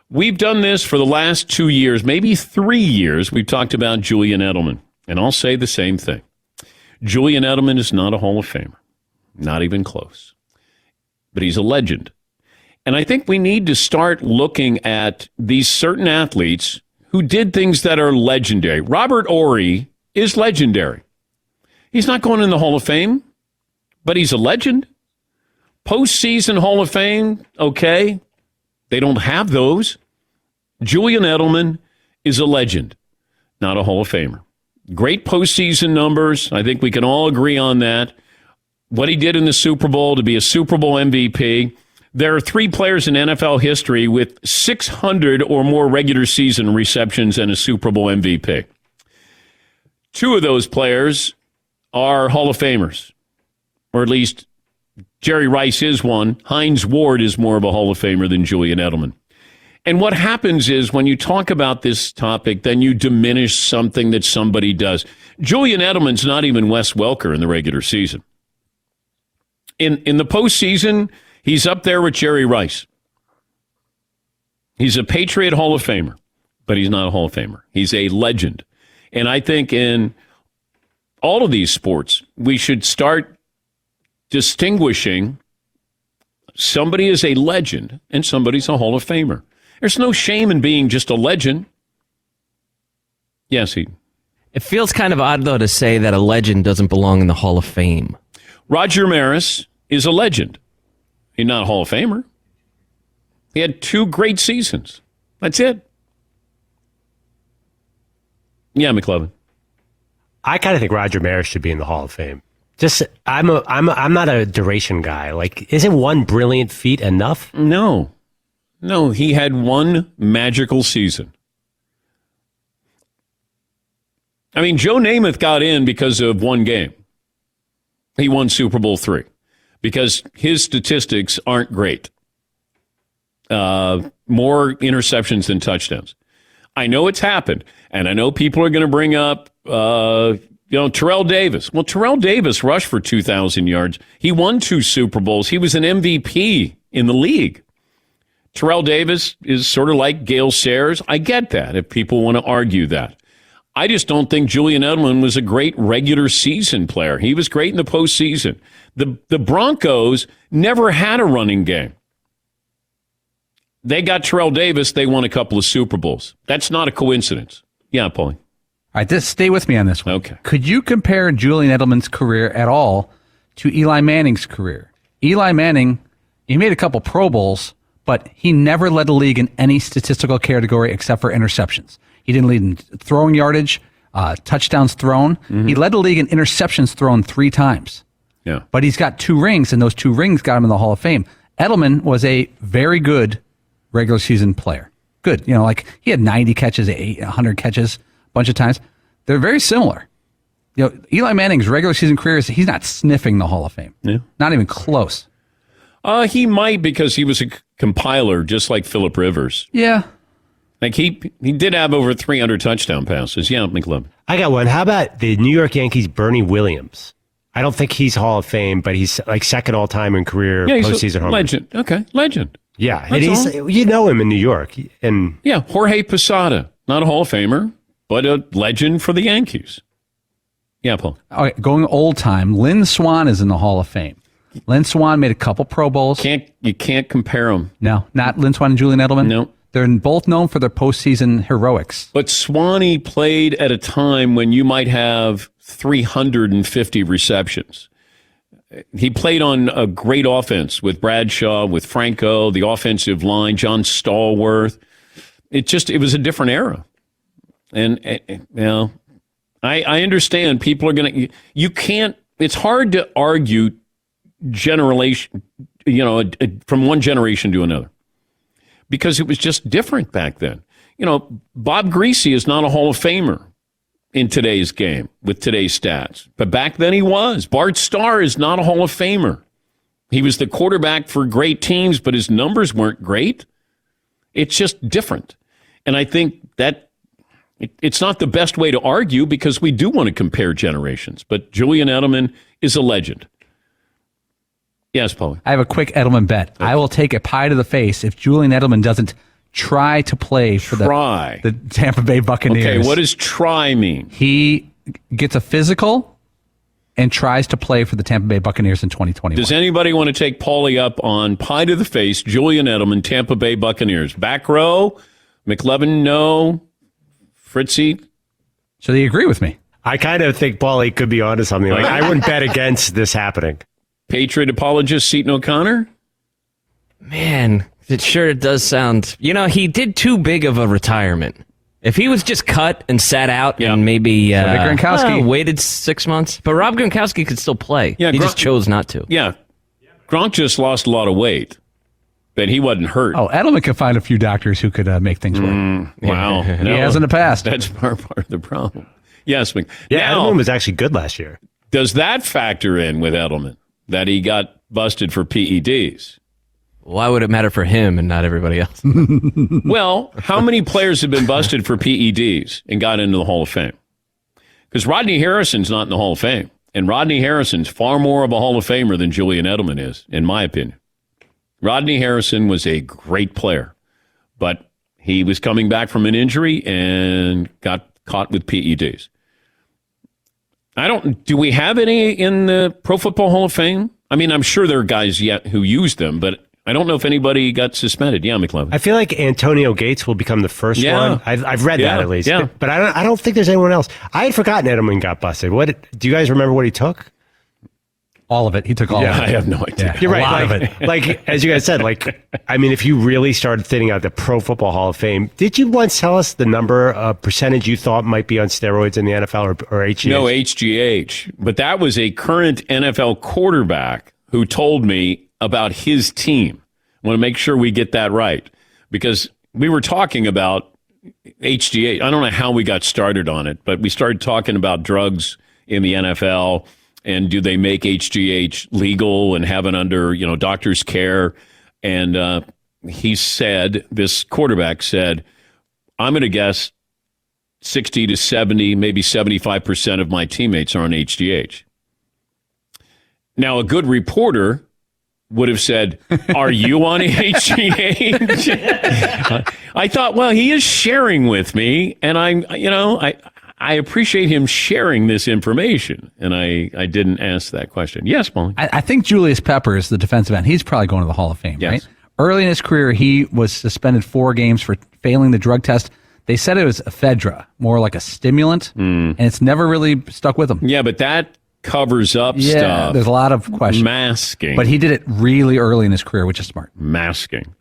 We've done this for the last 2 years, maybe 3 years. We've talked about Julian Edelman, and I'll say the same thing. Julian Edelman is not a Hall of Famer, not even close, but he's a legend. And I think we need to start looking at these certain athletes who did things that are legendary. Robert Horry is legendary. He's not going in the Hall of Fame, but he's a legend. Postseason Hall of Fame, okay. They don't have those. Julian Edelman is a legend, not a Hall of Famer. Great postseason numbers. I think we can all agree on that. What he did in the Super Bowl to be a Super Bowl MVP. There are 3 players in NFL history with 600 or more regular season receptions and a Super Bowl MVP. 2 of those players are Hall of Famers, or at least Jerry Rice is one. Hines Ward is more of a Hall of Famer than Julian Edelman. And what happens is when you talk about this topic, then you diminish something that somebody does. Julian Edelman's not even Wes Welker in the regular season. In the postseason, he's up there with Jerry Rice. He's a Patriot Hall of Famer, but he's not a Hall of Famer. He's a legend. And I think in all of these sports, we should start distinguishing somebody is a legend and somebody's a Hall of Famer. There's no shame in being just a legend. Yes, he. It feels kind of odd, though, to say that a legend doesn't belong in the Hall of Fame. Roger Maris is a legend. He's not a Hall of Famer. He had 2 great seasons. That's it. Yeah, McLovin. I kind of think Roger Maris should be in the Hall of Fame. Just, I'm not a duration guy. Like, isn't one brilliant feat enough? No, he had 1 magical season. I mean, Joe Namath got in because of 1 game. He won Super Bowl III because his statistics aren't great. More interceptions than touchdowns. I know it's happened, and I know people are going to bring up, Terrell Davis. Well, Terrell Davis rushed for 2,000 yards. He won 2 Super Bowls. He was an MVP in the league. Terrell Davis is sort of like Gale Sayers. I get that if people want to argue that. I just don't think Julian Edelman was a great regular season player. He was great in the postseason. The Broncos never had a running game. They got Terrell Davis. They won a couple of Super Bowls. That's not a coincidence. Yeah, Paulie. All right, just stay with me on this one. Okay. Could you compare Julian Edelman's career at all to Eli Manning's career? Eli Manning, he made a couple Pro Bowls, but he never led the league in any statistical category except for interceptions. He didn't lead in throwing yardage, touchdowns thrown. Mm-hmm. He led the league in interceptions thrown 3 times. Yeah. But he's got 2 rings, and those 2 rings got him in the Hall of Fame. Edelman was a very good regular season player. Good. He had 90 catches, 100 catches, a bunch of times. They're very similar. Eli Manning's regular season career he's not sniffing the Hall of Fame. Yeah. Not even close. He might because he was a compiler just like Phillip Rivers. Yeah. Like he did have over 300 touchdown passes. Yeah, McLovin. I got one. How about the New York Yankees' Bernie Williams? I don't think he's Hall of Fame, but he's like second all-time in career postseason home. Legend. Okay, legend. Yeah, and he's him in New York. And yeah, Jorge Posada, not a Hall of Famer, but a legend for the Yankees. Yeah, Paul. All right, going old time, Lynn Swann is in the Hall of Fame. Lynn Swann made a couple Pro Bowls. You can't compare them. No, not Lynn Swann and Julian Edelman. No. They're both known for their postseason heroics. But Swanee played at a time when you might have 350 receptions. He played on a great offense with Bradshaw, with Franco, the offensive line, John Stallworth. It was a different era. And, I understand people are going to, you can't, it's hard to argue generation, from one generation to another. Because it was just different back then. Bob Greasy is not a Hall of Famer in today's game with today's stats. But back then he was. Bart Starr is not a Hall of Famer. He was the quarterback for great teams, but his numbers weren't great. It's just different. And I think that it's not the best way to argue because we do want to compare generations. But Julian Edelman is a legend. Yes, Paulie. I have a quick Edelman bet. Okay. I will take a pie to the face if Julian Edelman doesn't try to play for the Tampa Bay Buccaneers. Okay, what does try mean? He gets a physical and tries to play for the Tampa Bay Buccaneers in 2021. Does anybody want to take Paulie up on pie to the face, Julian Edelman, Tampa Bay Buccaneers? Back row, McLevin, no. Fritzy? So they agree with me. I kind of think Paulie could be onto something. Like, I wouldn't bet against this happening. Patriot apologist, Seton O'Connor? Man, it sure does sound... he did too big of a retirement. If he was just cut and sat out and maybe Gronkowski waited 6 months, but Rob Gronkowski could still play. Yeah, he just chose not to. Yeah, Gronk just lost a lot of weight, but he wasn't hurt. Oh, Edelman could find a few doctors who could make things work. Wow, He has in the past. That's part of the problem. Yes, Edelman was actually good last year. Does that factor in with Edelman that he got busted for PEDs? Why would it matter for him and not everybody else? Well, how many players have been busted for PEDs and got into the Hall of Fame? Because Rodney Harrison's not in the Hall of Fame. And Rodney Harrison's far more of a Hall of Famer than Julian Edelman is, in my opinion. Rodney Harrison was a great player, but he was coming back from an injury and got caught with PEDs. Do we have any in the Pro Football Hall of Fame? I mean, I'm sure there are guys yet who use them, but I don't know if anybody got suspended. Yeah, McLevin. I feel like Antonio Gates will become the first one. I've read that at least. Yeah. But I don't think there's anyone else. I had forgotten Edelman got busted. Do you guys remember what he took? All of it. He took all of it. I have no idea. You're right. A lot of it. Like, as you guys said, if you really started thinning out the Pro Football Hall of Fame, did you once tell us the percentage you thought might be on steroids in the NFL or HGH? No, HGH. But that was a current NFL quarterback who told me about his team. I want to make sure we get that right because we were talking about HGH. I don't know how we got started on it, but we started talking about drugs in the NFL and do they make HGH legal and have it under, doctor's care? And this quarterback said, I'm going to guess 60 to 70, maybe 75% of my teammates are on HGH. Now, a good reporter would have said, are you on HGH? I thought, well, he is sharing with me, and I appreciate him sharing this information, and I didn't ask that question. Yes, Molly? I think Julius Peppers, the defensive end, he's probably going to the Hall of Fame, Yes. right? Early in his career, he was suspended 4 games for failing the drug test. They said it was ephedra, more like a stimulant, and it's never really stuck with him. Yeah, but that covers up Yeah, stuff. there's a lot of questions. Masking. But he did it really early in his career, which is smart. Masking.